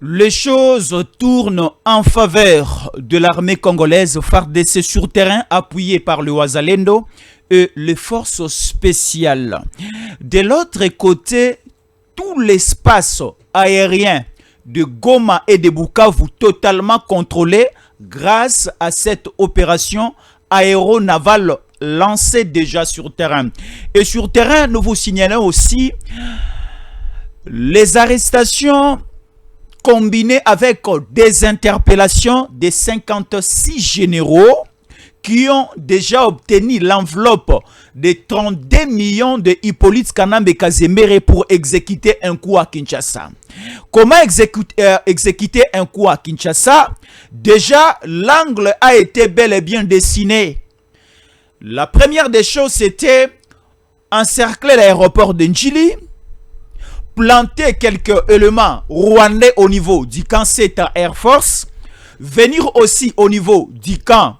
Les choses tournent en faveur de l'armée congolaise FARDC sur terrain appuyée par le Wazalendo et les forces spéciales. De l'autre côté, tout l'espace aérien de Goma et de Bukavu totalement contrôlé grâce à cette opération aéronavale lancée déjà sur terrain. Et sur terrain, nous vous signalons aussi les arrestations combinées avec des interpellations de 56 généraux qui ont déjà obtenu l'enveloppe de 32 millions de Hippolyte Kanambe Kazemere pour exécuter un coup à Kinshasa. Comment exécuter un coup à Kinshasa? Déjà, l'angle a été bel et bien dessiné. La première des choses, c'était encercler l'aéroport de Njili, planter quelques éléments rwandais au niveau du camp CETA Air Force, venir aussi au niveau du camp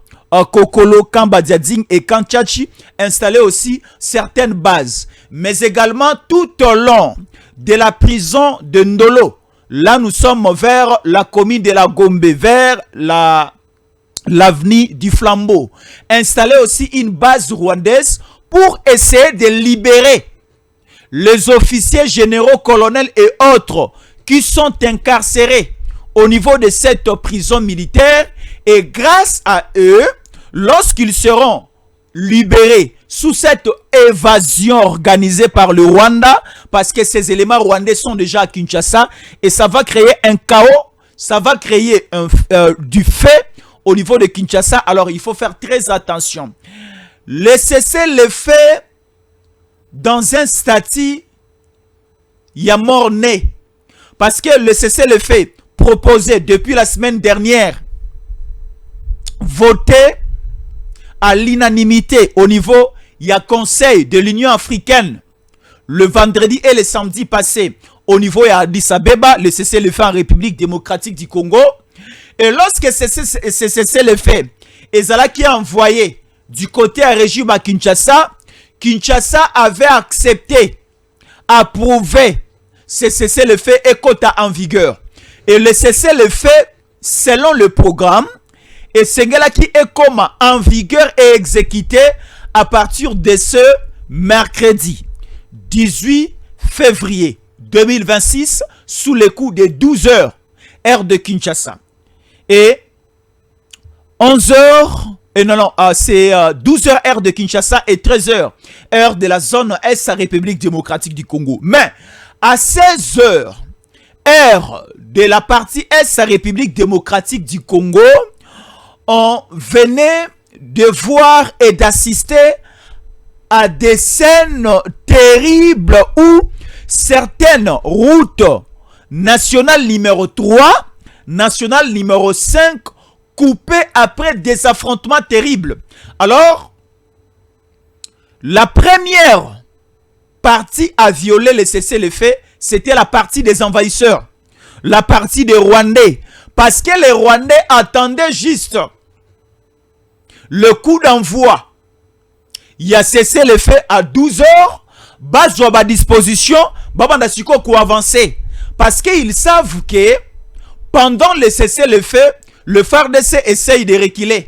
Kokolo, camp Badiading et camp Tchachi, installer aussi certaines bases, mais également tout au long de la prison de Ndolo. Là, nous sommes vers la commune de la Gombe, vers l'avenue du Flambeau. Installer aussi une base rwandaise pour essayer de libérer les officiers généraux, colonels et autres qui sont incarcérés au niveau de cette prison militaire. Et grâce à eux, lorsqu'ils seront libérés sous cette évasion organisée par le Rwanda, parce que ces éléments rwandais sont déjà à Kinshasa, et ça va créer un chaos, ça va créer du fait au niveau de Kinshasa. Alors il faut faire très attention. Le cessez-le-feu dans un statut, il y a mort-né. Parce que le cessez-le-feu proposé depuis la semaine dernière, voté à l'unanimité au niveau, il y a Conseil de l'Union africaine le vendredi et le samedi passé au niveau de Addis Abeba, le cessez-le-feu en République démocratique du Congo. Et lorsque ce cessez-le-feu qui a envoyé du côté à régime à Kinshasa, Kinshasa avait accepté, approuvé ce cessez-le-feu et quota en vigueur. Et le cessez-le-feu, selon le programme, et c'est là qui est comme en vigueur et exécuté à partir de ce mercredi 18 février 2026 sous les coups de 12 heures, heure de Kinshasa. Et 11 heures, c'est 12 heures heure de Kinshasa et 13 heures heure de la zone Est République démocratique du Congo. Mais à 16 heures heure de la partie Est République démocratique du Congo, on venait de voir et d'assister à des scènes terribles où certaines routes nationales numéro 3, nationale numéro 5, coupées après des affrontements terribles. Alors, la première partie à violer le cessez-le-feu, c'était la partie des envahisseurs, la partie des Rwandais. Parce que les Rwandais attendaient juste le coup d'envoi. Il y a cessez-le-feu à 12 heures. Base à disposition. Babanda Siko pour avancer. Parce qu'ils savent que pendant le cessez-le-feu, le FARDC essaye de reculer.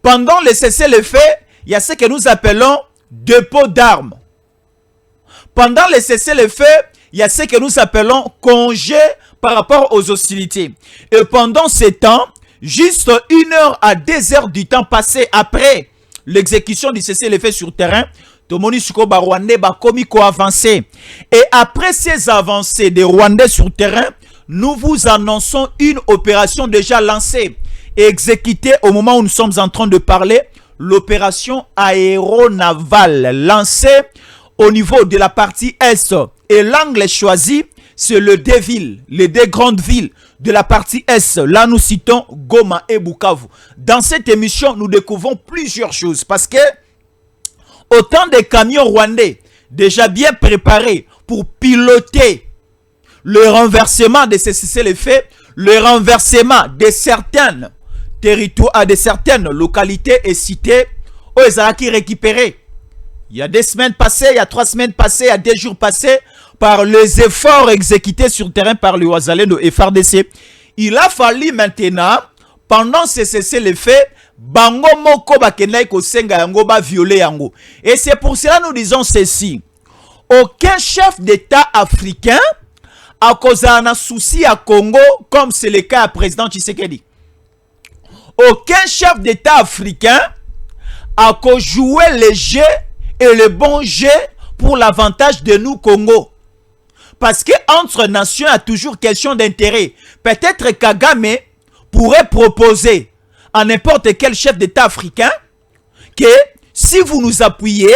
Pendant le cessez-le-feu, il y a ce que nous appelons dépôt d'armes. Pendant le cessez-le-feu, il y a ce que nous appelons congé par rapport aux hostilités. Et pendant ce temps, juste 1 heure à 2 heures du temps passé après l'exécution du cessez-le-feu sur terrain, Tomoni Suko ba Rwandais ba komi ko avancé. Et après ces avancées des Rwandais sur terrain, nous vous annonçons une opération déjà lancée et exécutée au moment où nous sommes en train de parler, l'opération aéronavale lancée au niveau de la partie Est. Et l'angle choisi, c'est le deux villes, les deux grandes villes de la partie Est. Là, nous citons Goma et Bukavu. Dans cette émission, nous découvrons plusieurs choses parce que autant de camions rwandais déjà bien préparés pour piloter le renversement de ces cessez-le-feu, le renversement de certaines territoires, de certaines localités et cités, où ils ont récupéré. Il y a 2 semaines passées, il y a 3 semaines passées, il y a 2 jours passés, par les efforts exécutés sur le terrain par le Wazalendo et FARDC, il a fallu maintenant, pendant ce cessez-le-feu, bango moko bakendai ko senga yango ba violer yango. Et c'est pour cela nous disons ceci. Aucun chef d'État africain a causé un souci à Congo comme c'est le cas à président Tshisekedi. Aucun chef d'État africain a joué le jeu et le bon jeu pour l'avantage de nous Congo. Parce que entre nations, il y a toujours question d'intérêt. Peut-être Kagame pourrait proposer à n'importe quel chef d'État africain que si vous nous appuyez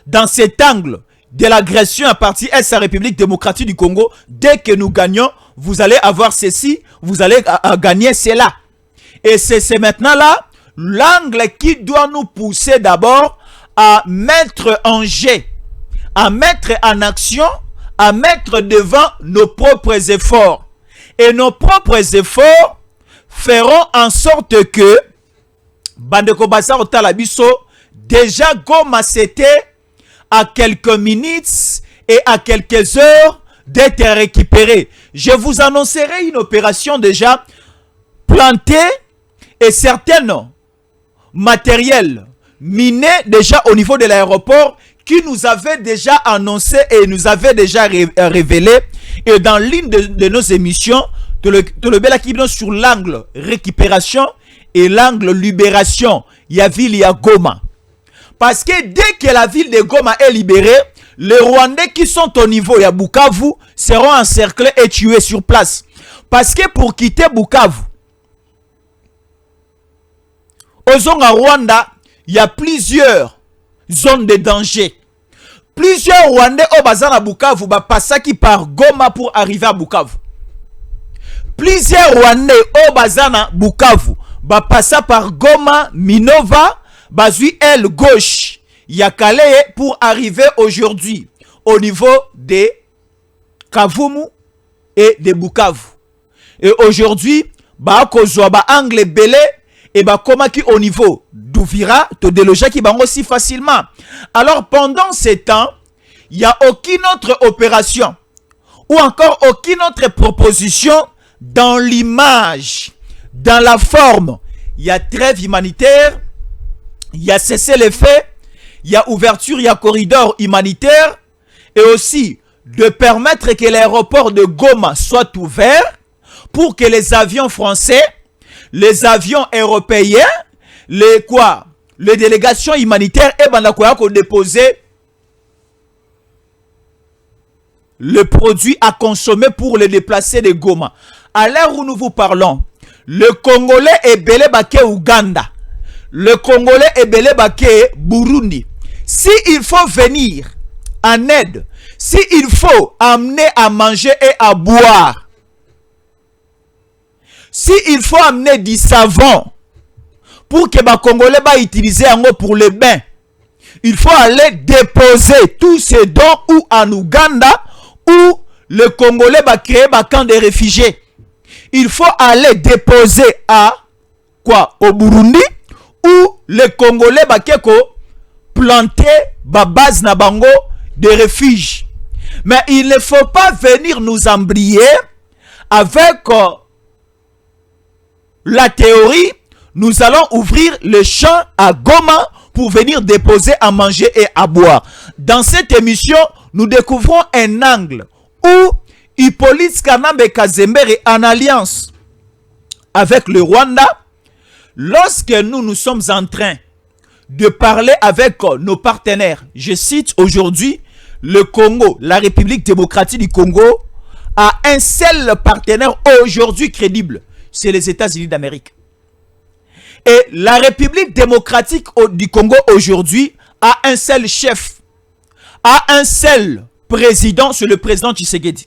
dans cet angle de l'agression à partir de la République démocratique du Congo, dès que nous gagnons, vous allez avoir ceci, vous allez gagner cela. Et c'est maintenant là l'angle qui doit nous pousser d'abord à mettre en jeu, à mettre en action, à mettre devant nos propres efforts. Et nos propres efforts feront en sorte que Bandeko Bassa Otalabiso, déjà Goma c'était à quelques minutes et à quelques heures d'être récupéré. Je vous annoncerai une opération déjà plantée et certaines matériels minés déjà au niveau de l'aéroport qui nous avait déjà annoncé et nous avait déjà révélé. Et dans l'une de nos émissions, le bel équilibre sur l'angle récupération et l'angle libération, il y a ville, il y a Goma. Parce que dès que la ville de Goma est libérée, les Rwandais qui sont au niveau de Bukavu seront encerclés et tués sur place. Parce que pour quitter Bukavu, au Zonga Rwanda, il y a plusieurs zones de danger. Plusieurs Rwandais au bazar à Bukavu passent qui par Goma pour arriver à Bukavu. Plusieurs Rwandais au bazar à Bukavu passent par Goma, Minova, Bazui L gauche, Yakale pour arriver aujourd'hui au niveau de Kavumu et de Bukavu. Et aujourd'hui, Bakozwa ba angle belé et comment qui au niveau d'Ouvira, te déloger qui va aussi facilement. Alors pendant ce temps, il n'y a aucune autre opération ou encore aucune autre proposition dans l'image, dans la forme. Il y a trêve humanitaire, il y a cessez-le-feu, il y a ouverture, il y a corridor humanitaire et aussi de permettre que l'aéroport de Goma soit ouvert pour que les avions français, les avions européens, les délégations humanitaires et bandakoya ko déposer le produit à consommer pour le déplacer de Goma. À l'heure où nous vous parlons, le Congolais est belé baké Ouganda. Le Congolais est belé baké Burundi. Si il faut venir en aide, si il faut amener à manger et à boire, si il faut amener du savon pour que les Congolais va utiliser pour le bain, il faut aller déposer tous ces dons ou en Ouganda où le Congolais va créer un camp de réfugiés. Il faut aller déposer à au Burundi où le Congolais va planter ba base na bango de refuge. Mais il ne faut pas venir nous embrier avec la théorie, nous allons ouvrir le champ à Goma pour venir déposer à manger et à boire. Dans cette émission, nous découvrons un angle où Hippolyte Kanambe Kazembe est en alliance avec le Rwanda. Lorsque nous sommes en train de parler avec nos partenaires, je cite aujourd'hui, le Congo, la République démocratique du Congo, a un seul partenaire aujourd'hui crédible, c'est les États-Unis d'Amérique. Et la République démocratique du Congo aujourd'hui a un seul chef, a un seul président, c'est le président Tshisekedi.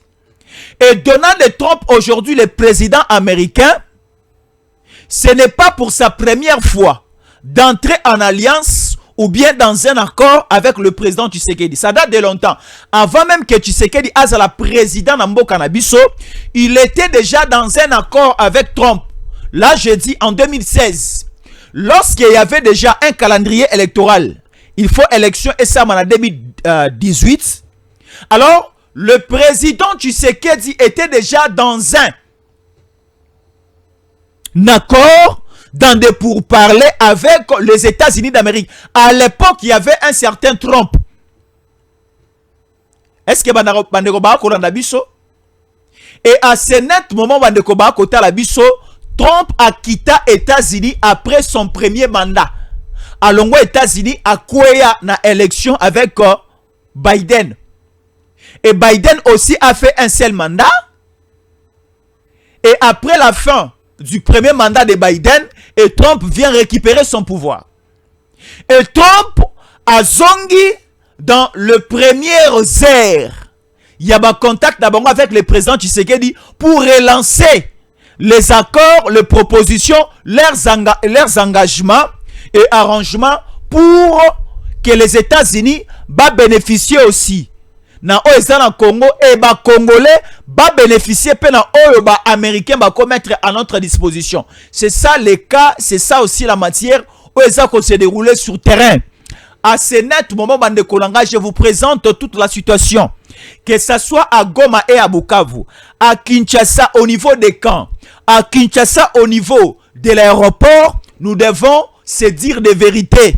Et Donald Trump aujourd'hui, le président américain, ce n'est pas pour sa première fois d'entrer en alliance ou bien dans un accord avec le président Tshisekedi. Ça date de longtemps. Avant même que Tshisekedi soit la président Mboka na biso, il était déjà dans un accord avec Trump. Là, je dis en 2016, lorsqu'il y avait déjà un calendrier électoral, il faut élection et ça en 2018. Alors, le président Tshisekedi était déjà dans un accord, dans des pourparlers avec les États-Unis d'Amérique. À l'époque, il y avait un certain Trump. Est-ce que Bandeko Bako dans biso? Et à ce net moment, Bandeko Bako dans biso, Trump a quitté les États-Unis après son premier mandat. Alongo États-Unis a quoi na élection avec Biden. Et Biden aussi a fait un seul mandat. Et après la fin du premier mandat de Biden, et Trump vient récupérer son pouvoir. Et Trump a zongi dans le premier ère. Il y a un contact d'abord avec le président Tshisekedi pour relancer les accords, les propositions, leurs engagements et arrangements pour que les États-Unis bénéficient aussi. Na dans Congo et les Congolais bénéficier pe na Américains mettre à notre disposition. C'est ça le cas, c'est ça aussi la matière où ça se dérouler sur terrain. À ce net moment, Bande Kolanga, je vous présente toute la situation. Que ce soit à Goma et à Bukavu, à Kinshasa au niveau des camps, à Kinshasa au niveau de l'aéroport, nous devons se dire des vérités.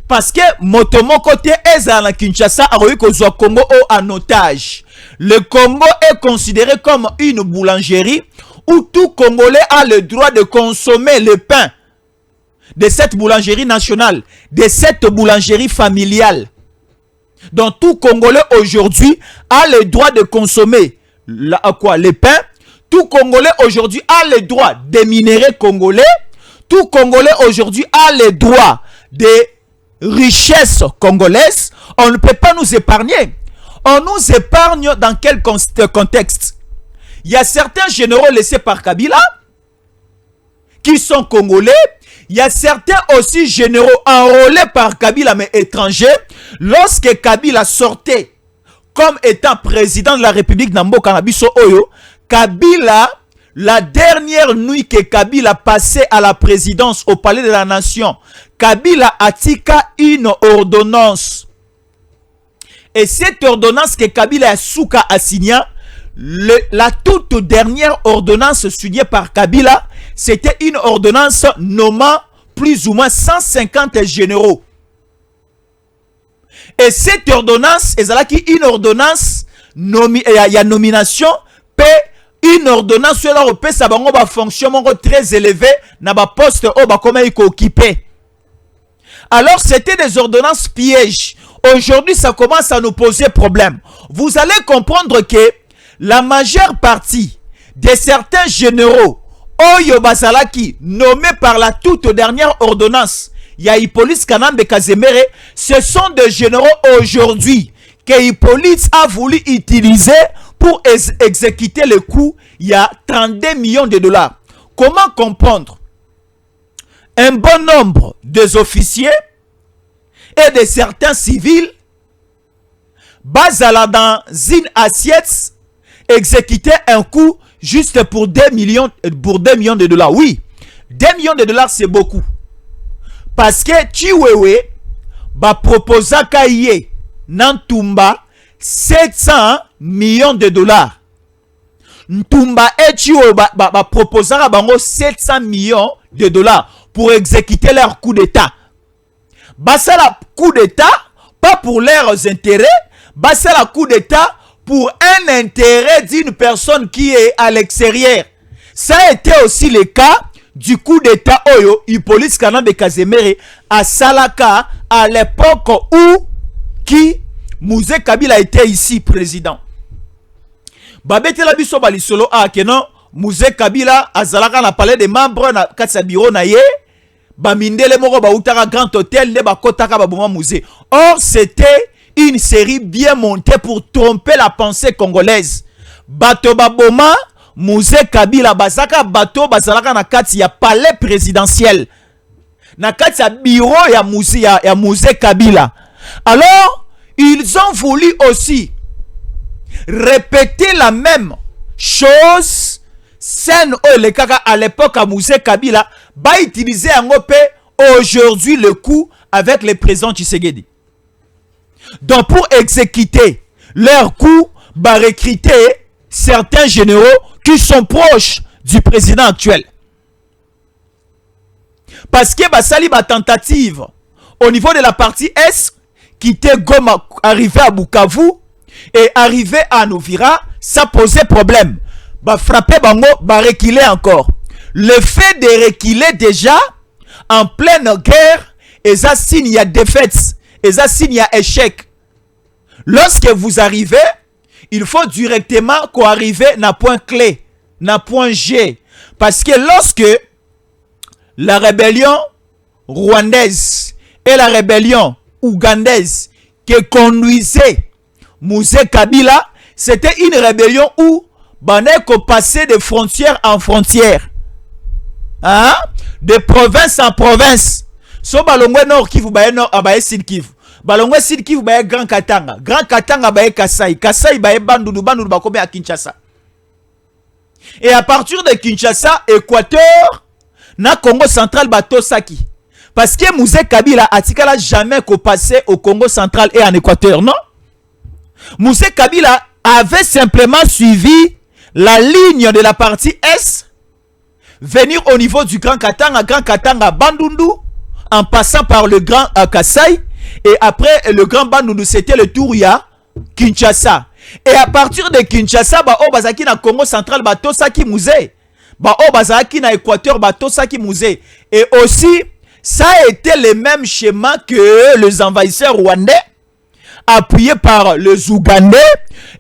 Parce que motomo côté ezala Kinshasa a eu que Congo en otage. Le Congo est considéré comme une boulangerie où tout Congolais a le droit de consommer le pain de cette boulangerie nationale, de cette boulangerie familiale. Donc tout Congolais aujourd'hui a le droit de consommer le pain. Tout Congolais aujourd'hui a le droit des minéraux congolais. Tout Congolais aujourd'hui a le droit des richesses congolaises. On ne peut pas nous épargner. On nous épargne dans quel contexte? Il y a certains généraux laissés par Kabila qui sont congolais. Il y a certains aussi généraux enrôlés par Kabila mais étrangers. Lorsque Kabila sortait comme étant président de la République Nambo Kanabiso Oyo, Kabila, la dernière nuit que Kabila passait à la présidence au palais de la nation, Kabila a tika une ordonnance. Et cette ordonnance que Kabila Souka a signée, la toute dernière ordonnance signée par Kabila, c'était une ordonnance nommant plus ou moins 150 généraux. Et cette ordonnance, est une ordonnance, il y a nomination, une ordonnance sur l'Europe, ça va fonctionnement très élevé, na ba poste comment il occupé. Alors c'était des ordonnances pièges. Aujourd'hui, ça commence à nous poser problème. Vous allez comprendre que la majeure partie de certains généraux Oyo Bazalaki nommés par la toute dernière ordonnance, il y a Hippolyte Kanambe Kazemere, ce sont des généraux aujourd'hui que Hippolyte a voulu utiliser pour exécuter le coup. Il y a 32 millions de dollars. Comment comprendre? Un bon nombre des officiers et de certains civils basala dans une assiette exécuter un coup juste pour 2 millions de dollars. Oui, 2 millions de dollars c'est beaucoup. Parce que Chiwewe va proposer Kaye Nantumba 700 millions de dollars. Ntumba et Chiwewe va proposer à bango 700 millions de dollars pour exécuter leur coup d'état. Bassa la coup d'état, pas pour leurs intérêts, bassa la coup d'état pour un intérêt d'une personne qui est à l'extérieur. Ça a été aussi le cas du coup d'état Oyo, Hippolyte Kanambe Kazemere à Salaka à l'époque où Mouzé Kabila était ici président. Babete la biso balisolo a keno Mouzé Kabila azalaka na palais des membres na katsa bureau na ye. Bamindele moko ba utaka grand hôtel ne ba kotaka ba boma musée. Or c'était une série bien montée pour tromper la pensée congolaise. Bato baboma Mouzé Kabila bazaka bato bazalaka na kati ya palais présidentiel. Na kati ya bureau ya Mouzé Kabila. Alors, ils ont voulu aussi répéter la même chose scène le kaka à l'époque à Mouzé Kabila va utiliser un OP aujourd'hui le coup avec le président Tshisekedi. Donc pour exécuter leur coup, va recruter certains généraux qui sont proches du président actuel. Parce que Basali va tentative au niveau de la partie Est, quitter Goma, arriver à Bukavu et arriver à Novira, ça posait problème. Bah frapper bango, bah reculer encore. Le fait de reculer déjà en pleine guerre, et ça signe il y a défaite, et ça signe il y a échec. Lorsque vous arrivez, il faut directement qu'on arrive à point clé, à point G. Parce que lorsque la rébellion rwandaise et la rébellion ougandaise qui conduisait Mouzé Kabila, c'était une rébellion où on passait de frontière en frontière. Hein? De province en province. So balongwe nord Kivu baye nord abaye sud Kivu. Balongwe sud Kivu baye Grand Katanga. Grand Katanga baye Kasai. Kasai baye Bandundu. Bandundu bakome à Kinshasa. Et à partir de Kinshasa, Équateur, na Congo central bato saki. Parce que Mouzé Kabila atikala jamais qu'au passé au Congo central et en Équateur, non? Mouzé Kabila avait simplement suivi la ligne de la partie Est, venir au niveau du Grand Katanga, Bandundu, en passant par le Grand Kasai, et après le Grand Bandundu, c'était le tour ya Kinshasa. Et à partir de Kinshasa, ba o bazaki na Congo central, ba tosaki Mouzé. Ba o bazaki na Équateur, ba tosaki Mouzé. Et aussi, ça a été le même schéma que les envahisseurs rwandais, appuyés par les Ougandais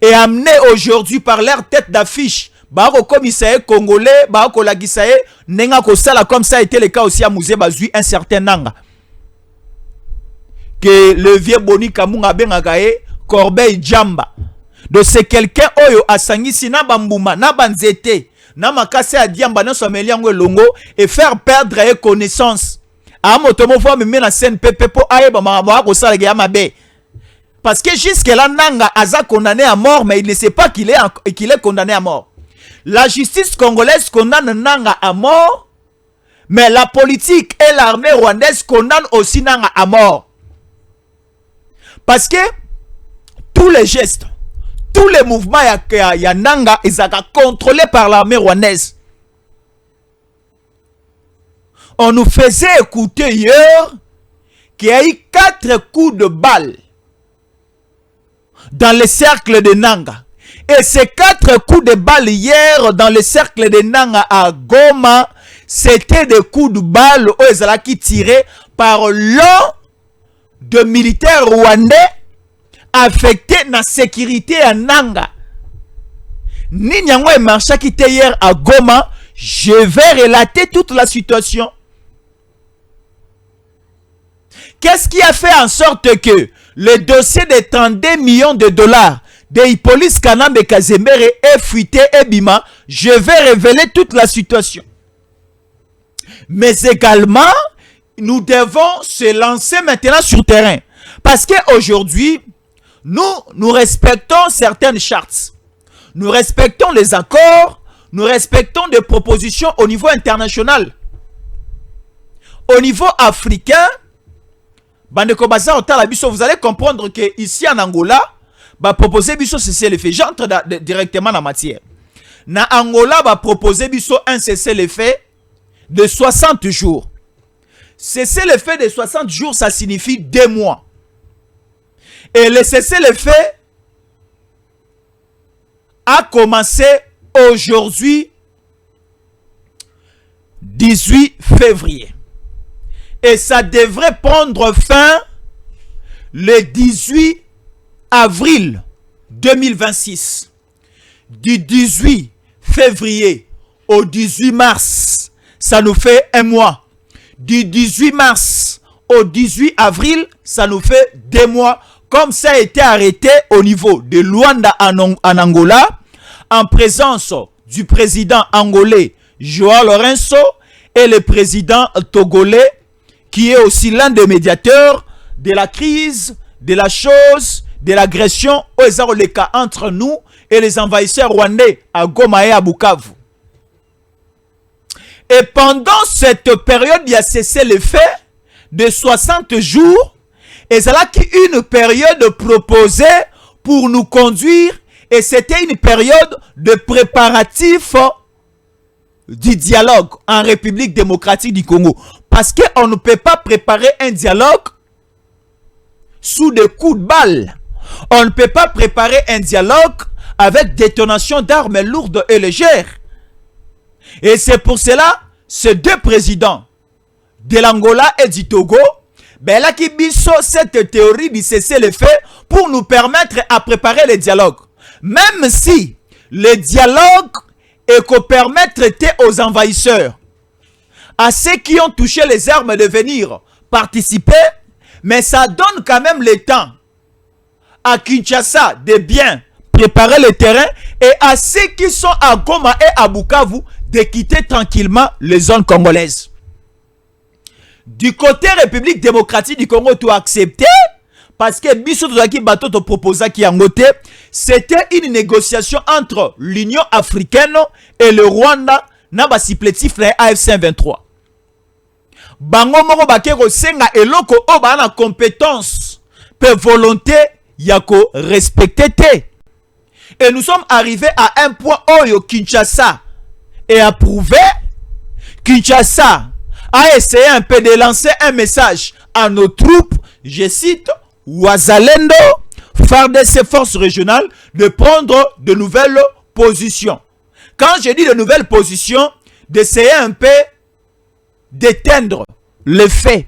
et amenés aujourd'hui par leur tête d'affiche. Bako commissaire congolais, bako lagisaye, nenga ko sala comme ça a été le cas aussi à Mouzé Bazui, un certain Nanga. Que le vieux Boni Kamunga Bengagaye, Corbeil Djamba. Donc c'est quelqu'un oyo asangisi na bambuma, na banzete, na makase a diamba na someliango longo et faire perdre les connaissances. A motomo fois me na scène pepe po aye ba ma ko sala ya mabe. Parce que jusque là Nanga aza condamné à mort, mais il ne sait pas qu'il est condamné à mort. La justice congolaise condamne Nanga à mort, mais la politique et l'armée rwandaise condamnent aussi Nanga à mort. Parce que tous les gestes, tous les mouvements ya Nanga, ils sont contrôlés par l'armée rwandaise. On nous faisait écouter hier qu'il y a eu 4 coups de balle dans le cercle de Nanga. Et ces 4 coups de balle hier dans le cercle de Nanga à Goma, c'était des coups de balle qui tirés par l'un de militaires rwandais affectés dans la sécurité à Nanga. Ninyango et marcha qui était hier à Goma, je vais relater toute la situation. Qu'est-ce qui a fait en sorte que le dossier de 32 millions de dollars de Hippolyte Kanambe Kazemere est fuité et bima? Je vais révéler toute la situation. Mais également, nous devons se lancer maintenant sur terrain. Parce qu'aujourd'hui, nous respectons certaines chartes. Nous respectons les accords. Nous respectons des propositions au niveau international. Au niveau africain, vous allez comprendre que ici en Angola, proposer biso cessez-le-feu. J'entre directement dans la matière. Na Angola, proposer biso un cessez-le-feu de 60 jours. Cessez-le-feu de 60 jours, ça signifie 2 mois. Et le cessez-le-feu a commencé aujourd'hui, 18 février. Et ça devrait prendre fin le 18 avril 2026. Du 18 février au 18 mars, ça nous fait 1 mois. Du 18 mars au 18 avril, ça nous fait 2 mois. Comme ça a été arrêté au niveau de Luanda en Angola, en présence du président angolais Joao Lourenço et le président togolais, qui est aussi l'un des médiateurs de la crise, de la chose, de l'agression entre nous et les envahisseurs rwandais à Goma et à Bukavu. Et pendant cette période, il y a cessé le fait de 60 jours Et c'est là qu'une période proposée pour nous conduire, et c'était une période de préparatif du dialogue en République démocratique du Congo. Parce qu'on ne peut pas préparer un dialogue sous des coups de balle. On ne peut pas préparer un dialogue avec détonation d'armes lourdes et légères. Et c'est pour cela, ces deux présidents de l'Angola et du Togo, ben là qui biso cette théorie du cessez-le-feu pour nous permettre à préparer le dialogue. Même si le dialogue est qu'on permettre aux envahisseurs, à ceux qui ont touché les armes de venir participer, mais ça donne quand même le temps à Kinshasa de bien préparer le terrain et à ceux qui sont à Goma et à Bukavu de quitter tranquillement les zones congolaises. Du côté République démocratique du Congo, tu as accepté parce que biso tozaki bato to proposa ki yangote, c'était une négociation entre l'Union africaine et le Rwanda na ba supplétif na AFC 23. Bango moko bakeko senga eloko o ba na compétence pe volonté yako respecter te. Et nous sommes arrivés à un point où Kinshasa est approuvé. Kinshasa a essayé un peu de lancer un message à nos troupes, je cite, Wazalendo, faire de ses forces régionales de prendre de nouvelles positions. Quand je dis de nouvelles positions, d'essayer un peu d'éteindre le fait.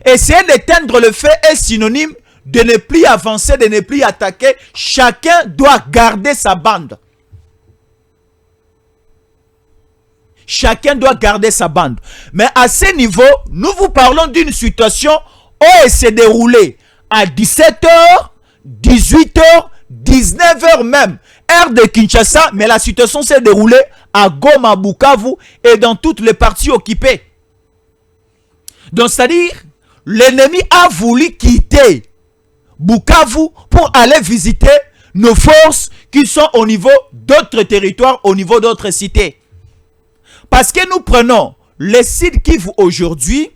Essayer d'éteindre le fait est synonyme de ne plus avancer, de ne plus attaquer. Chacun doit garder sa bande. Chacun doit garder sa bande. Mais à ce niveau, nous vous parlons d'une situation où elle s'est déroulée à 17h, 18h, 19h même, heure de Kinshasa, mais la situation s'est déroulée à Goma, Bukavu et dans toutes les parties occupées. Donc, c'est-à-dire, l'ennemi a voulu quitter Bukavu pour aller visiter nos forces qui sont au niveau d'autres territoires, au niveau d'autres cités. Parce que nous prenons le Sud Kivu aujourd'hui,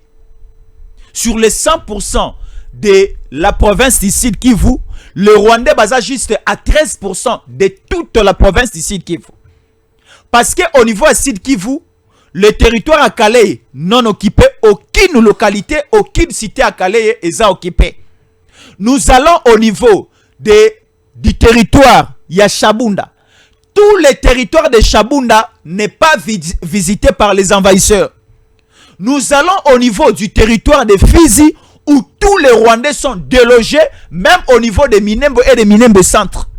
sur les 100% de la province du Sud Kivu, le Rwandais basa juste à 13% de toute la province du Sud Kivu. Parce qu'au niveau du Sud Kivu, le territoire à Calais non occupé, aucune localité, aucune cité à Calais est occupée. Nous allons au niveau du territoire Yashabunda. Tout le territoire de Chabunda n'est pas visité par les envahisseurs. Nous allons au niveau du territoire de Fizi où tous les Rwandais sont délogés, même au niveau de Minembwe et de Minembwe Centre.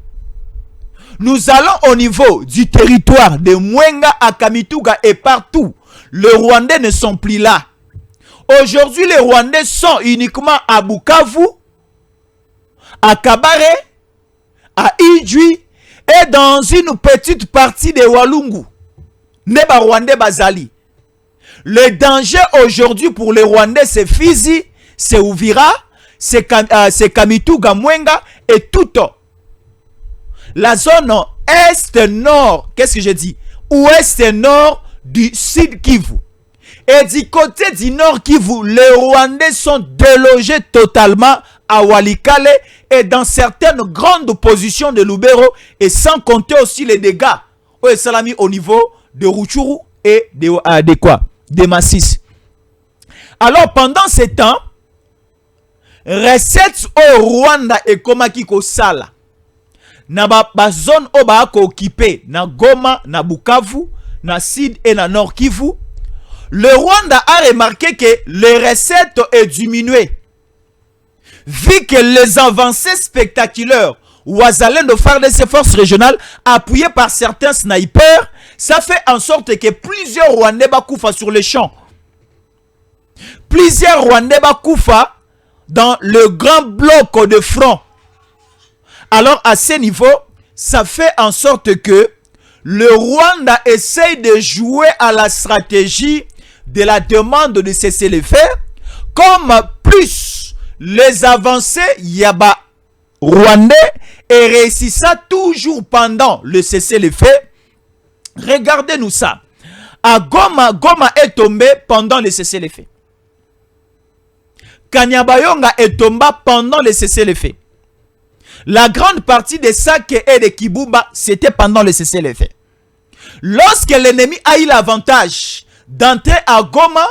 Nous allons au niveau du territoire de Mwenga, à Kamituga et partout. Les Rwandais ne sont plus là. Aujourd'hui, les Rwandais sont uniquement à Bukavu, à Kabare, à Idjwi, et dans une petite partie de Walungu, Neba Rwandais Bazali. Le danger aujourd'hui pour les Rwandais, c'est Fizi, c'est Uvira, c'est Kamituga, Mwenga et tout. La zone est-nord, qu'est-ce que je dis? Ouest-nord du Sud Kivu. Et du côté du Nord Kivu, les Rwandais sont délogés totalement à Walikale et dans certaines grandes positions de Lubero, et sans compter aussi les dégâts au niveau de Rutshuru et de Masisi. Alors pendant ce temps, recettes au Rwanda et Komaki Kosala na ba zone o ba ko occupé na Goma, na Bukavu, na Sud et na Nord Kivu. Le Rwanda a remarqué que les recettes ont diminué. Vu que les avancées spectaculaires Wazalendo faire de ses forces régionales appuyées par certains snipers, ça fait en sorte que plusieurs Rwandais bakoufa sur les champs. Plusieurs Rwandais bakoufa dans le grand bloc de front. Alors à ce niveau, ça fait en sorte que le Rwanda essaye de jouer à la stratégie de la demande de cessez-le-feu, comme plus les avancées Yaba Rwandais et réussissant toujours pendant le cessez-le-feu. Regardez-nous ça. À Goma, Goma est tombé pendant le cessez-le-feu. Kanyabayonga et Tomba pendant le cessez-le-feu. La grande partie de Sake et de Kibuba, c'était pendant le cessez-le-feu. Lorsque l'ennemi a eu l'avantage d'entrer à Goma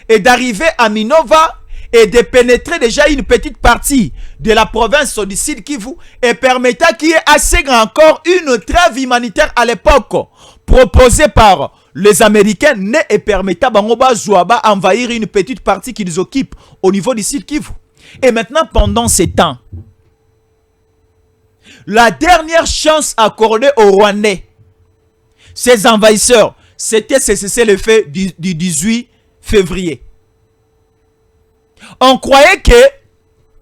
et d'arriver à Minova et de pénétrer déjà une petite partie de la province du Sud Kivu et permettant qu'il y ait assez encore une trêve humanitaire à l'époque proposée par les Américains et permettant Bangoba Zouaba envahir une petite partie qu'ils occupent au niveau du Sud Kivu. Et maintenant, pendant ces temps, la dernière chance accordée aux Rwandais, ces envahisseurs, c'était ce cessez-le-feu du 18 février. On croyait que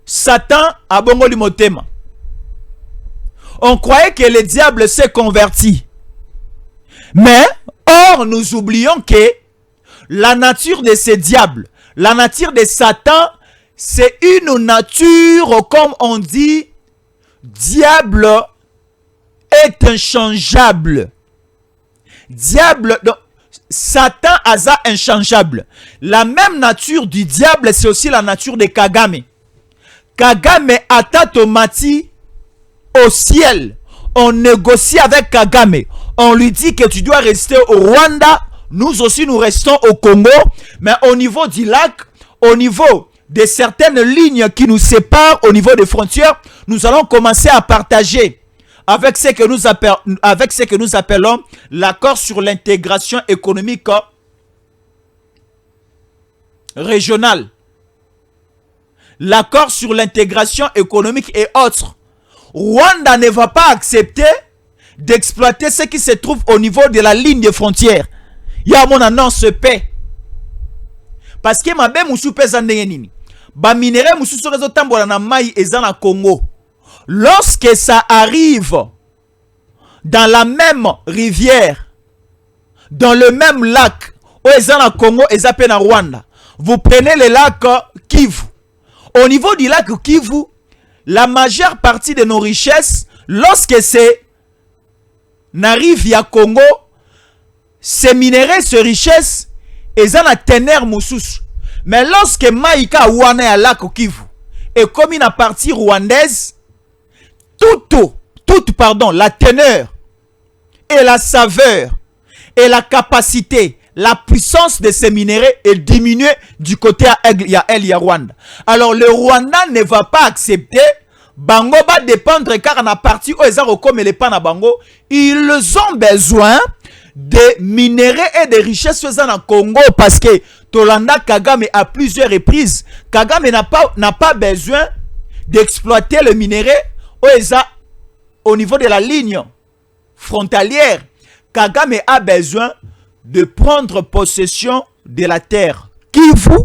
Satan a bongoli motema. On croyait que le diable s'est converti. Mais, or, nous oublions que la nature de ce diable, la nature de Satan, c'est une nature, comme on dit, diable est inchangeable. Diable, donc, Satan asa inchangeable. La même nature du diable, c'est aussi la nature de Kagame. Kagame atatomati au ciel. On négocie avec Kagame. On lui dit que tu dois rester au Rwanda. Nous aussi, nous restons au Congo. Mais au niveau du lac, au niveau de certaines lignes qui nous séparent, au niveau des frontières, nous allons commencer à partager avec ce que nous appelons l'accord sur l'intégration économique régionale. L'accord sur l'intégration économique et autres. Rwanda ne va pas accepter d'exploiter ce qui se trouve au niveau de la ligne de frontière. Il y a mon annonce paix. Parce que ma belle moussou pesa ndengenini. Ba minéraux moussou sur les autres na mai et na Congo. Lorsque ça arrive dans la même rivière, dans le même lac, où ils sont à Congo et ils à Rwanda, vous prenez le lac Kivu. Au niveau du lac Kivu, la majeure partie de nos richesses, lorsque c'est n'arrive à Congo, ces minéraux, ces richesses, ils sont à teneur moussous. Mais lorsque Maïka Wana à lac Kivu est comme une partie rwandaise, la teneur et la saveur et la capacité, la puissance de ces minéraux est diminuée du côté à El Rwanda. Alors le Rwanda ne va pas accepter Bango va dépendre car na partie où ils ont comme les pana Bango, ils ont besoin de minéraux et de richesses en Congo parce que Tolanda Kagame à plusieurs reprises, Kagame n'a pas besoin d'exploiter le minerai au niveau de la ligne frontalière. Kagame a besoin de prendre possession de la terre Kivu,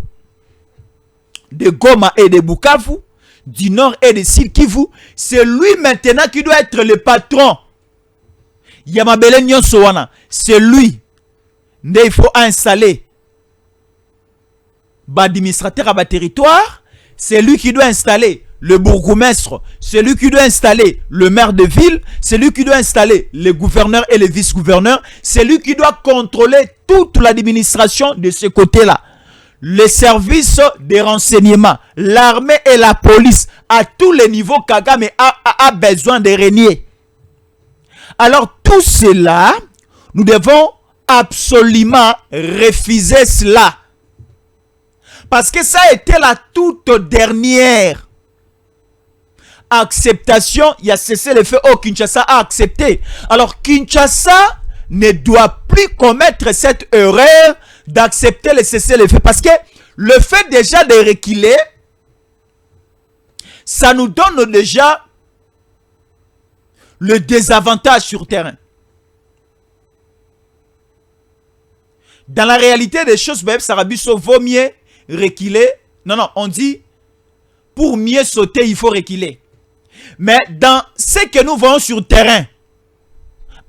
de Goma et de Bukavu, du nord et du sud Kivu. C'est lui maintenant qui doit être le patron. Yamabele Nyonsowana, c'est lui. Il faut installer l'administrateur à bas territoire. C'est lui qui doit installer le bourgmestre, c'est lui qui doit installer le maire de ville, c'est lui qui doit installer les gouverneurs et les vice-gouverneurs, c'est lui qui doit contrôler toute l'administration de ce côté-là. Les services de renseignement, l'armée et la police, à tous les niveaux, Kagame a besoin de régner. Alors tout cela, nous devons absolument refuser cela. Parce que ça a été la toute dernière acceptation, il y a cessé le fait, Kinshasa a accepté. Alors Kinshasa ne doit plus commettre cette erreur d'accepter le cessez le fait. Parce que le fait déjà de reculer, ça nous donne déjà le désavantage sur terrain. Dans la réalité des choses, Sarabiso vaut mieux reculer. Non, on dit pour mieux sauter, il faut reculer. Mais dans ce que nous voyons sur le terrain,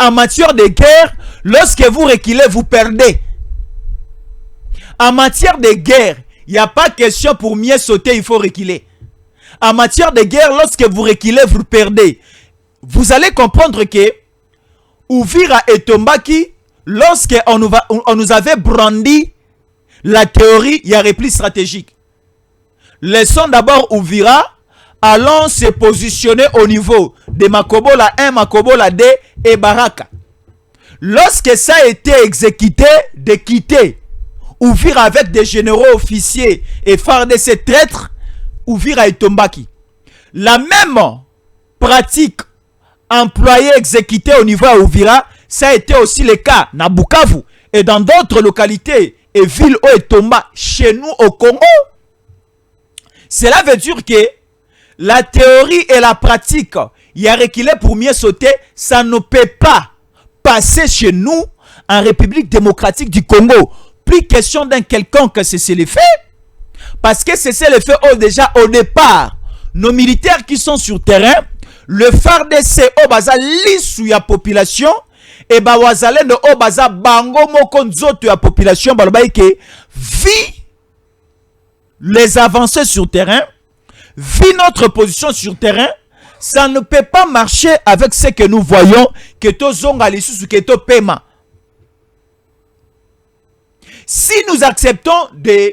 en matière de guerre, lorsque vous reculez, vous perdez. En matière de guerre, il n'y a pas question pour mieux sauter, il faut reculer. En matière de guerre, lorsque vous reculez, vous perdez. Vous allez comprendre que Uvira et Tombaki, lorsqu'on nous avait brandi la théorie, il y a repli stratégique. Laissons d'abord Uvira. Allons se positionner au niveau de Makobola 1, Makobola 2 et Baraka. Lorsque ça a été exécuté, de quitter Uvira avec des généraux officiers et FARDC traîtres, Uvira et Tombaki. La même pratique employée, exécutée au niveau à Uvira, ça a été aussi le cas à Bukavu et dans d'autres localités et villes où Tomba chez nous au Congo. Cela veut dire que la théorie et la pratique, il y a reculé pour mieux sauter, ça ne peut pas passer chez nous en République démocratique du Congo. Plus question d'un quelconque cessez-le-feu, parce que cessez-le-feu déjà au départ, nos militaires qui sont sur terrain, le FARDC au baza lissou ya population et bawazalendo au baza bango moko nzoto ya population balobai ke vit les avancées sur terrain, vit notre position sur terrain, ça ne peut pas marcher avec ce que nous voyons que to zonga lisusu que to paiement. Si nous acceptons de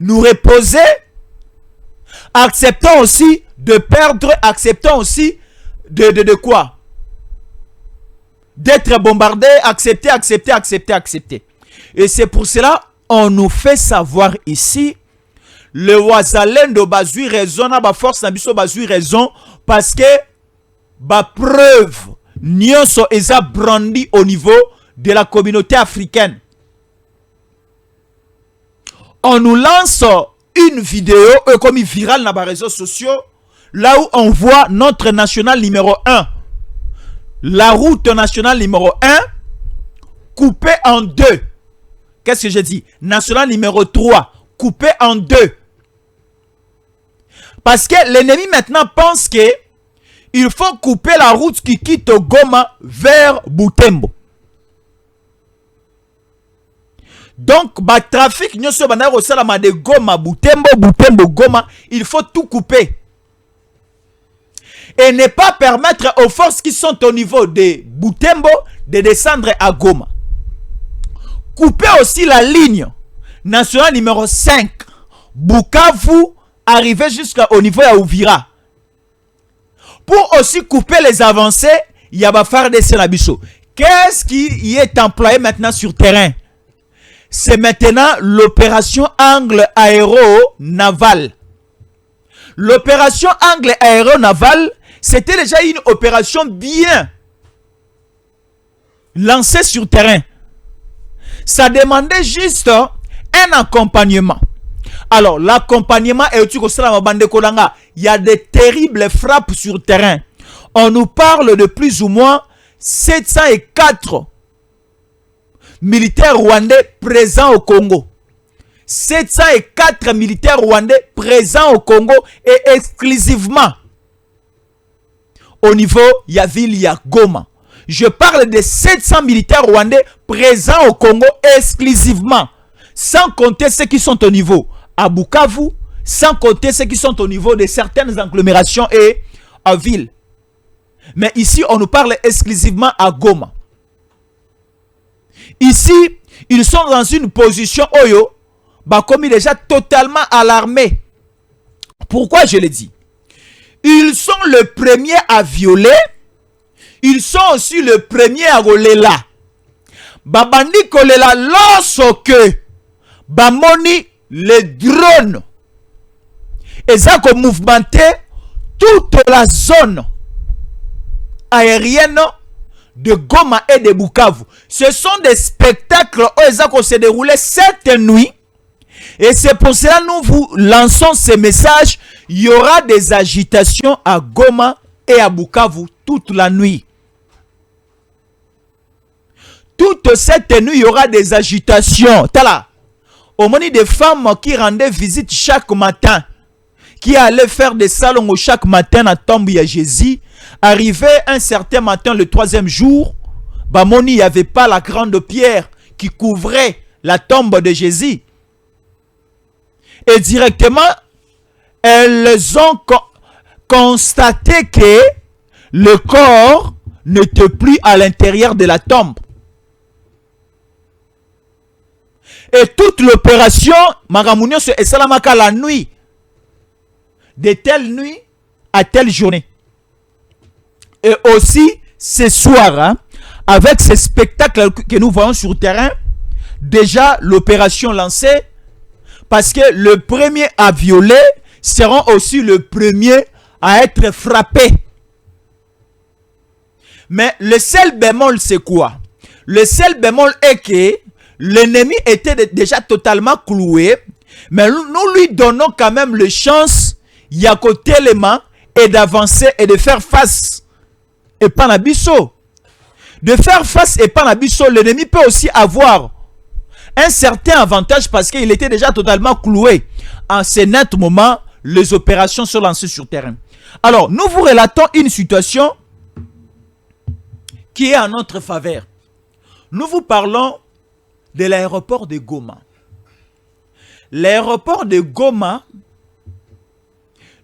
nous reposer, acceptons aussi de perdre, acceptons aussi de quoi? D'être bombardé, accepter. Et c'est pour cela on nous fait savoir ici le Wazalendo bazui raison, ba force nabiso bazui raison parce que ba preuve nyonso eza brandi au niveau de la communauté africaine. On nous lance une vidéo comme virale dans les réseaux sociaux là où on voit notre national numéro 1, la route nationale numéro 1 coupée en deux. Qu'est-ce que j'ai dit? National numéro 3 coupé en deux. Parce que l'ennemi maintenant pense que il faut couper la route qui quitte Goma vers Butembo. Donc, le trafic de Goma, Butembo, Goma, il faut tout couper. Et ne pas permettre aux forces qui sont au niveau de Butembo de descendre à Goma. Couper aussi la ligne nationale numéro 5, Bukavu, arriver jusqu'au niveau de Uvira. Pour aussi couper les avancées, il y a FARDC Nabiso. Qu'est-ce qui est employé maintenant sur terrain? C'est maintenant l'opération Angle Aéro-Naval. L'opération Angle Aéro-Naval, c'était déjà une opération bien lancée sur terrain. Ça demandait juste un accompagnement. Alors, l'accompagnement est il y a de terribles frappes sur terrain. On nous parle de plus ou moins 704 militaires rwandais présents au Congo. 704 militaires rwandais présents au Congo et exclusivement au niveau de ville ya Goma. Je parle de 700 militaires rwandais présents au Congo exclusivement. Sans compter ceux qui sont au niveau à Bukavu, sans compter ceux qui sont au niveau de certaines agglomérations et à ville. Mais ici, on nous parle exclusivement à Goma. Ici, ils sont dans une position oyo, comme déjà totalement alarmés. Pourquoi je le dis? Ils sont le premier à violer, ils sont aussi le premier à rouler là. Babandi kolela lorsque bamoni les drones et ça comme mouvementé toute la zone aérienne de Goma et de Bukavu. Ce sont des spectacles qui se déroulent cette nuit. Et c'est pour cela que nous vous lançons ce message. Il y aura des agitations à Goma et à Bukavu toute la nuit. Toute cette nuit, il y aura des agitations. Tala. Au moins des femmes qui rendaient visite chaque matin, qui allaient faire des salons chaque matin à tombe de Jésus. Arrivé un certain matin, le 3e jour, Bamoni, il n'y avait pas la grande pierre qui couvrait la tombe de Jésus. Et directement, elles ont constaté que le corps n'était plus à l'intérieur de la tombe. Et toute l'opération, Maramounio et Salamaka la nuit. De telle nuit à telle journée. Et aussi, ce soir, hein, avec ces spectacles que nous voyons sur le terrain, déjà l'opération lancée, parce que le premier à violer sera aussi le premier à être frappé. Mais le seul bémol, c'est quoi? Le seul bémol est que l'ennemi était déjà totalement cloué, mais nous lui donnons quand même la chance, il y a côté les mains, et d'avancer et de faire face. Et pas n'abisso. De faire face et pas n'abisso, l'ennemi peut aussi avoir un certain avantage parce qu'il était déjà totalement cloué. En ce net moment, les opérations sont lancées sur terrain. Alors, nous vous relatons une situation qui est en notre faveur. Nous vous parlons de l'aéroport de Goma. L'aéroport de Goma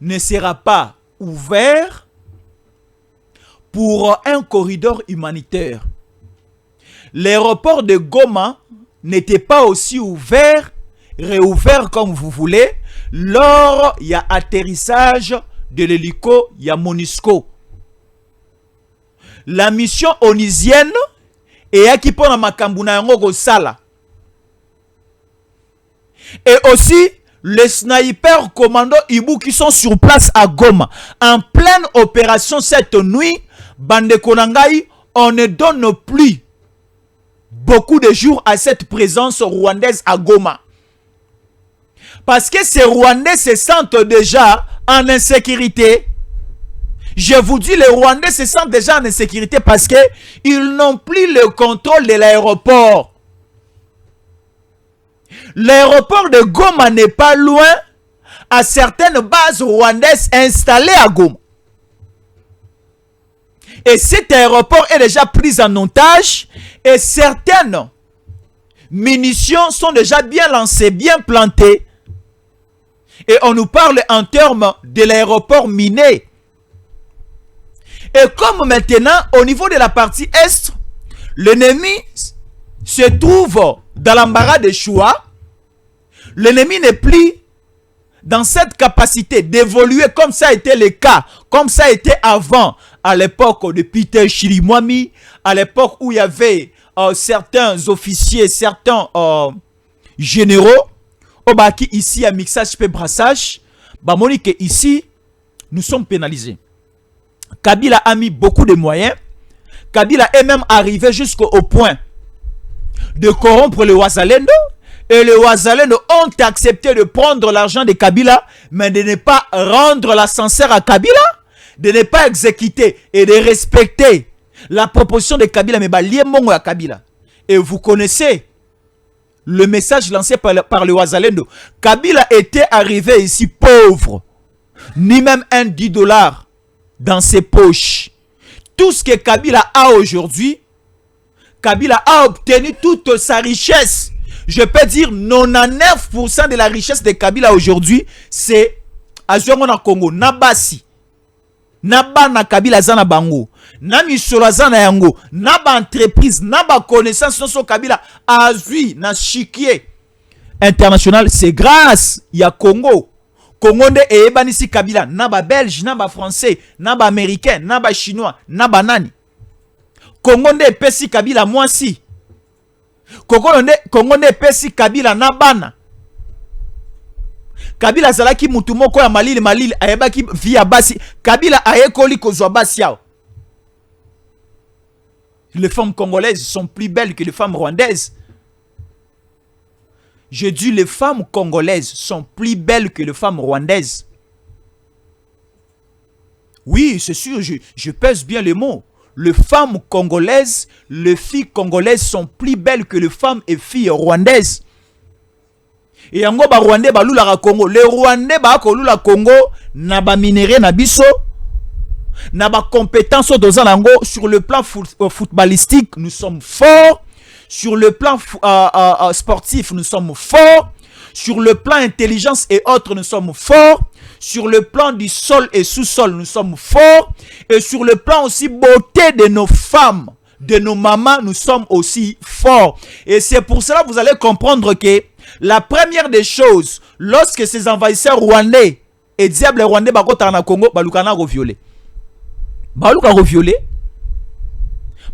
ne sera pas ouvert pour un corridor humanitaire. L'aéroport de Goma n'était pas aussi ouvert, réouvert comme vous voulez, lors il y a atterrissage de l'hélico, il y a MONUSCO. La mission onisienne est qui pour Makambuna Yango Sala. Et aussi les snipers commando Ibu qui sont sur place à Goma. En pleine opération cette nuit, Bande Konangai, on ne donne plus beaucoup de jours à cette présence rwandaise à Goma. Parce que ces Rwandais se sentent déjà en insécurité. Je vous dis, les Rwandais se sentent déjà en insécurité parce qu'ils n'ont plus le contrôle de l'aéroport. L'aéroport de Goma n'est pas loin à certaines bases rwandaises installées à Goma. Et cet aéroport est déjà pris en otage et certaines munitions sont déjà bien lancées, bien plantées. Et on nous parle en termes de l'aéroport miné. Et comme maintenant, au niveau de la partie est, l'ennemi se trouve dans l'embarras des choix. L'ennemi n'est plus dans cette capacité d'évoluer comme ça a été le cas, comme ça a été avant, à l'époque de Peter Chirimwami, à l'époque où il y avait certains officiers, certains généraux, Obaki ici à mixage pe brassage, Monique ici, nous sommes pénalisés. Kabila a mis beaucoup de moyens. Kabila est même arrivé jusqu'au point de corrompre le Wazalendo. Et les Wazalendo ont accepté de prendre l'argent de Kabila, mais de ne pas rendre l'ascenseur à Kabila, de ne pas exécuter et de respecter la proposition de Kabila, mais lié mongo à Kabila. Et vous connaissez le message lancé par le Wazalendo. Kabila était arrivé ici pauvre, ni même un $10 dans ses poches. Tout ce que Kabila a aujourd'hui, Kabila a obtenu toute sa richesse. Je peux dire 99% de la richesse de Kabila aujourd'hui, c'est à Zouangona Congo, Nabasi. Naba na Kabila zana bango. Nami solo zana yango. Naba entreprise, naba connaissance non so Kabila azui na chiquier international, c'est grâce ya Congo. Congo nde ebanisi Kabila, naba belge, naba français, naba américain, naba chinois, naba nani. Congo nde pesi Kabila mwasi. Congo nde pesi Kabila na bana. Kabila zalaki mutu moko ya malili ayebaki via basi. Kabila ayekoli kozwa basi yao. Les femmes congolaises sont plus belles que les femmes rwandaises. Je dis les femmes congolaises sont plus belles que les femmes rwandaises. Oui, c'est sûr, je pèse bien les mots. Les femmes congolaises, les filles congolaises sont plus belles que les femmes et filles rwandaises. Et yango ba Rwandais ba lula Congo, les Rwandais ba ko lula Congo na ba minéré na biso, na ba compétence dozanango sur le plan footballistique, nous sommes forts. Sur le plan sportif, nous sommes forts. Sur le plan intelligence et autres, nous sommes forts. Sur le plan du sol et sous-sol, nous sommes forts. Et sur le plan aussi beauté de nos femmes, de nos mamans, nous sommes aussi forts. Et c'est pour cela que vous allez comprendre que la première des choses, lorsque ces envahisseurs rwandais et diable rwandais bakota na Congo, balukana revioler. Baluka revioler.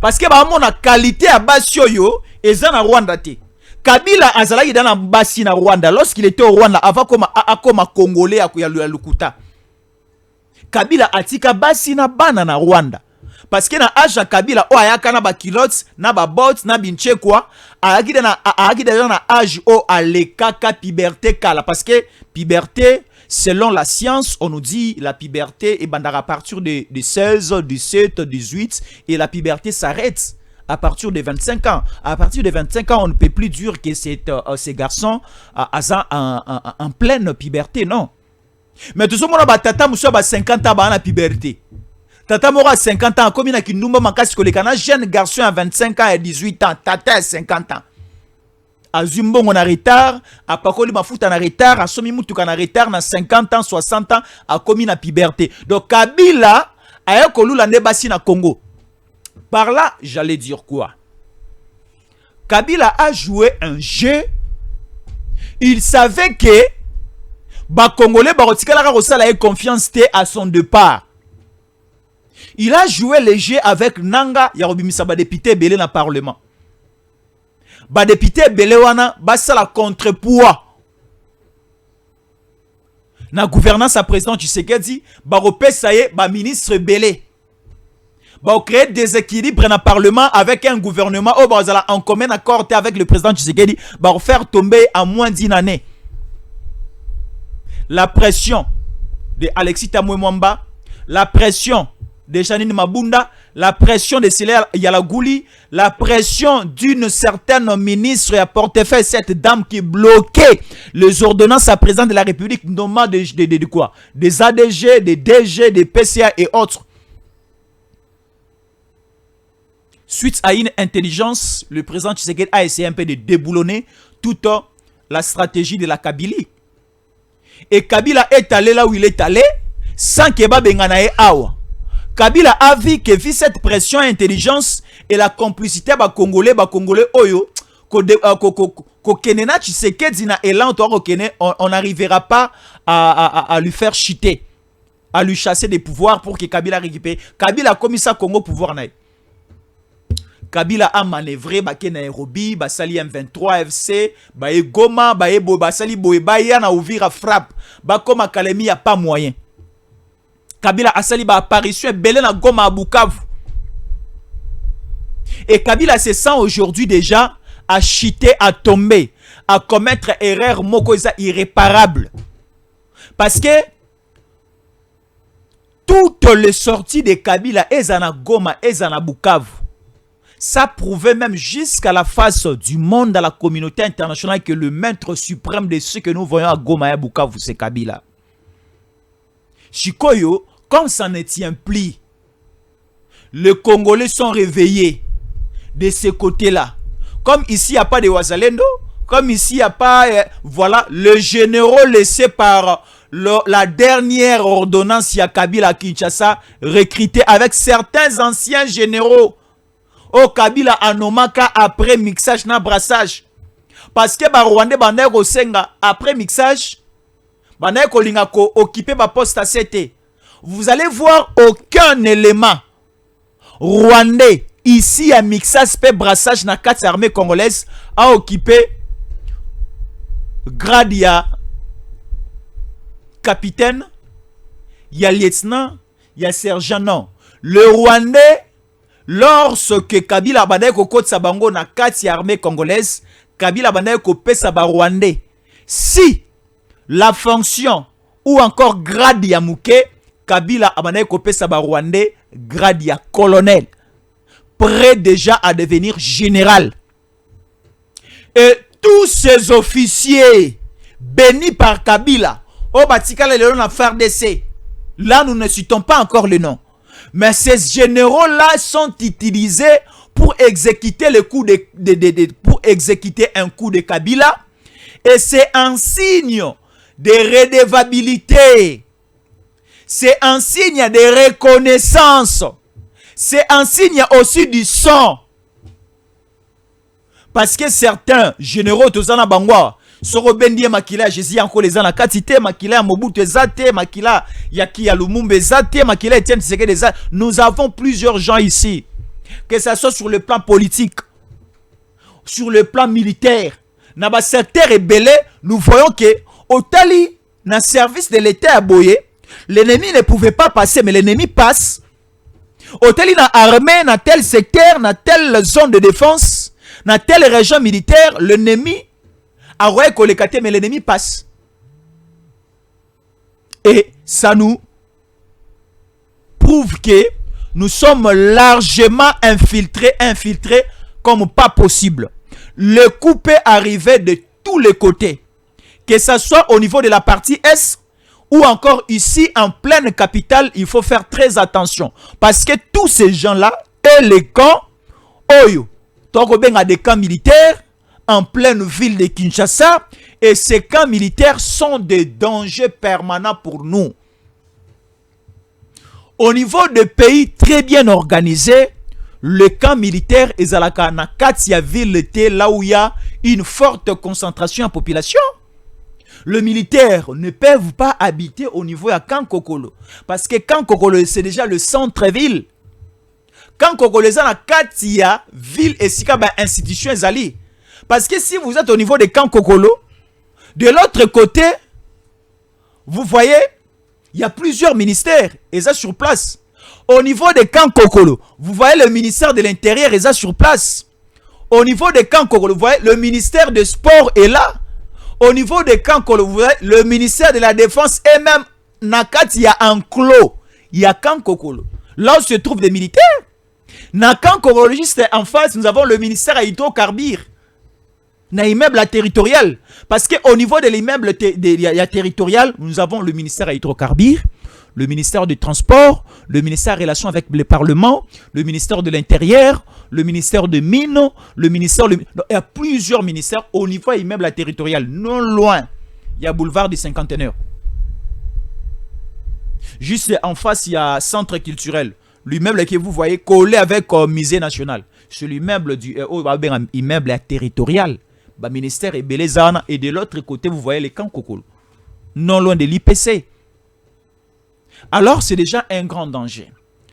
Parce que la qualité à Bassioyo et na Rwanda te. Kabila azalaki dans la basi na Rwanda lorsqu'il était au Rwanda avant comme congolais à Lukuta. Kabila atika basi na bana na Rwanda. Parce que na âge Kabila o ayaka na ba kilots na ba bots na binche quoi ayaki déjà na âge o alekaka puberté kala parce que puberté selon la science on nous dit la puberté est bandara à partir de 16, 17, 18 et la puberté s'arrête à partir de 25 ans. À partir de 25 ans on ne peut plus dire que ces garçons en pleine puberté, non. Mais tout ce monde a tata moussa 50 ans à puberté. Tata Mora 50 ans, comme il y a qui nous manquent que les jeune garçon à 25 ans et 18 ans, tata à 50 ans. À Zumbo on a retard, à Pakoli Mafuta on a retard, à Somi Moutou on a retard, na 50 ans, 60 ans, à commis na puberté. Donc Kabila a eu la nébassi na Congo. Par là, j'allais dire quoi? Kabila a joué un jeu. Il savait que ba Congolais barotikala rosala a confiance à son départ. Il a joué le jeu avec Nanga Yarobimisa ba député belé na parlement. Ba député belé wana ba sala contrepoids. Na gouvernance à président Tshisekedi ba repesa ye ba ministre belé. Ba créer des équilibres dans le parlement avec un gouvernement au bazala en commun accord avec le président Tshisekedi ba faire tomber en moins d'une année. La pression de Alexis Tamwe Mwamba, la pression de Janine Mabunda, la pression de Sila Yalagouli, la pression d'une certaine ministre à portefeuille, cette dame qui bloquait les ordonnances à président de la République, nommant de quoi? Des ADG, des DG, des PCA et autres. Suite à une intelligence, le président Tshisekedi a essayé un peu de déboulonner toute la stratégie de la Kabylie. Et Kabila est allé là où il est allé, sans que Benganae awa. Kabila a vu que vu cette pression intelligence et la complicité ba Congolais oyo ko kenena Tshisekedi na élan on n'arrivera pas à lui faire chiter, à lui chasser des pouvoirs pour que Kabila récupère. Kabila a commis ça Congo pouvoir naï. Kabila a manœuvré ba Nairobi, ba sali M23 FC, ba Goma, ba sali Boeba na ouvrir à frappe, ba comme Kalemi a pas moyen. Kabila a sali ba apparition belé na Goma à Bukavu. Et Kabila se sent aujourd'hui déjà à chiter, à tomber, à commettre erreur mokoza irréparable. Parce que toutes les sorties de Kabila ezana Goma, ezana Bukavu. Ça prouvait même jusqu'à la face du monde, à la communauté internationale, que le maître suprême de ce que nous voyons à Goma et à Bukavu, c'est Kabila. Chikoyo, comme ça ne tient plus, les Congolais sont réveillés de ce côté-là. Comme ici, il n'y a pas de Wazalendo, comme ici, il n'y a pas, voilà, le généraux laissé par la dernière ordonnance, il y a Kabila à Kinshasa, recruté avec certains anciens généraux. Au Kabila anomaka après mixage na brassage. Parce que ba Rwandais bandai ko senga après mixage, bandai ko linga ko occuper ba poste à CT. Vous allez voir aucun élément rwandais ici à mixage pe brassage na 4 armées congolaises a occupé grade ya capitaine, ya lieutenant, ya sergent, non. Le Rwandais, lorsque Kabila bandai ko kotsa bango na 4 armées congolaises, Kabila bandai ko pesa ba Rwandais. Si la fonction ou encore grade ya mouke, Kabila bandai ko pesa ba Rwandais grade ya colonel, prêt déjà à devenir général. Et tous ces officiers bénis par Kabila, au Batikala le nom de FARDC, là nous ne citons pas encore le nom. Mais ces généraux-là sont utilisés pour exécuter le coup pour exécuter un coup de Kabila. Et c'est un signe de redevabilité. C'est un signe de reconnaissance. C'est un signe aussi du sang. Parce que certains généraux, Tozana Bangwa, Sorobendi Makila, Jésus encore les ana Katite, Makila, Mobutu Zate, Makila, Yaki Lumumbe Zate, Makila, Etienne Tshisekedi Zate. Nous avons plusieurs gens ici, que ce soit sur le plan politique, sur le plan militaire. Dans le secteur rebelle, nous voyons que, au Tali, dans le service de l'État à Boye, l'ennemi ne pouvait pas passer, mais l'ennemi passe. Au Tali, dans l'armée, dans tel secteur, dans telle zone de défense, dans telle région militaire, l'ennemi a recollecté, mais l'ennemi passe. Et ça nous prouve que nous sommes largement infiltrés comme pas possible. Le coup peut arriver de tous les côtés. Que ce soit au niveau de la partie Est ou encore ici en pleine capitale, il faut faire très attention. Parce que tous ces gens-là, et les camps, Oyo, a des camps militaires en pleine ville de Kinshasa, et ces camps militaires sont des dangers permanents pour nous. Au niveau de pays très bien organisés, le camp militaire est à la Katia ville, là où il y a une forte concentration en population. Le militaire ne peut pas habiter au niveau de Kankokolo, parce que Kankokolo c'est déjà le centre-ville. Quand Congolais à la Katia, ville et Sikaba institution Zali. Parce que si vous êtes au niveau de Camp Kokolo, de l'autre côté, vous voyez, il y a plusieurs ministères, et ça sur place. Au niveau de Camp Kokolo, vous voyez le ministère de l'Intérieur, et ça sur place. Au niveau de Camp Kokolo, vous voyez le ministère des Sports est là. Au niveau de Camp Kokolo, vous voyez le ministère de la Défense et même Nakati, il y a un clos. Il y a Camp Kokolo. Là où se trouvent des militaires. Dans camp corologiste en face, nous avons le ministère à hydrocarbures. Dans l'immeuble territorial. Parce qu'au niveau de l'immeuble territorial, nous avons le ministère à hydrocarbures, le ministère du transport, le ministère en relation avec le Parlement, le ministère de l'Intérieur, le ministère de Mines, le ministère... il y a plusieurs ministères au niveau de l'immeuble territorial. Non loin, il y a boulevard du Cinquantenaire. Juste en face, il y a centre culturel. L'immeuble que vous voyez collé avec musée national. C'est l'immeuble du immeuble territorial. Le ministère est Belezana. Et de l'autre côté, vous voyez les camps Kokolo. Non loin de l'IPC. Alors, c'est déjà un grand danger.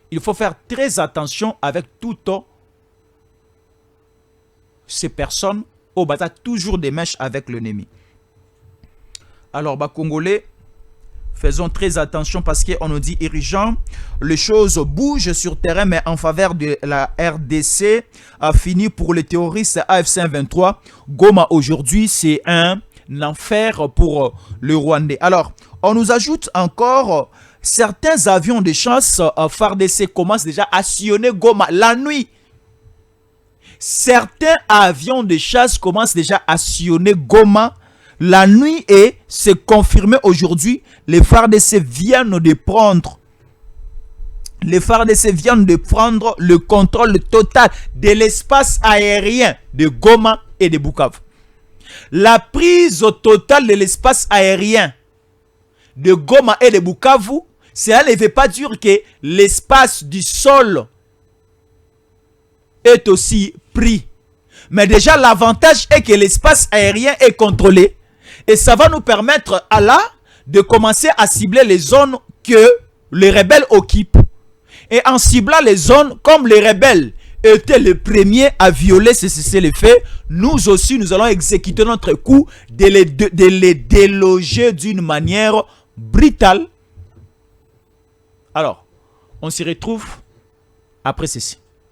Il faut faire très attention avec toutes ces personnes. Au bas, toujours des mèches avec l'ennemi. Alors, Congolais, faisons très attention parce qu'on nous dit, dirigeants, les choses bougent sur terrain, mais en faveur de la RDC, a fini pour les terroristes AFC 23. Goma aujourd'hui, c'est un enfer pour le Rwandais. Alors, on nous ajoute encore certains avions de chasse FARDC commencent déjà à sillonner Goma la nuit. Certains avions de chasse commencent déjà à sillonner Goma la nuit et c'est confirmé aujourd'hui. Les FARDC viennent de prendre le contrôle total de l'espace aérien de Goma et de Bukavu. La prise totale de l'espace aérien de Goma et de Bukavu, ça ne veut pas dire que l'espace du sol est aussi pris. Mais déjà, l'avantage est que l'espace aérien est contrôlé. Et ça va nous permettre à là de commencer à cibler les zones que les rebelles occupent. Et en ciblant les zones, comme les rebelles étaient les premiers à violer ce cessez-le-feu, nous aussi, nous allons exécuter notre coup de les déloger d'une manière brutale. Alors, on s'y retrouve après ceci.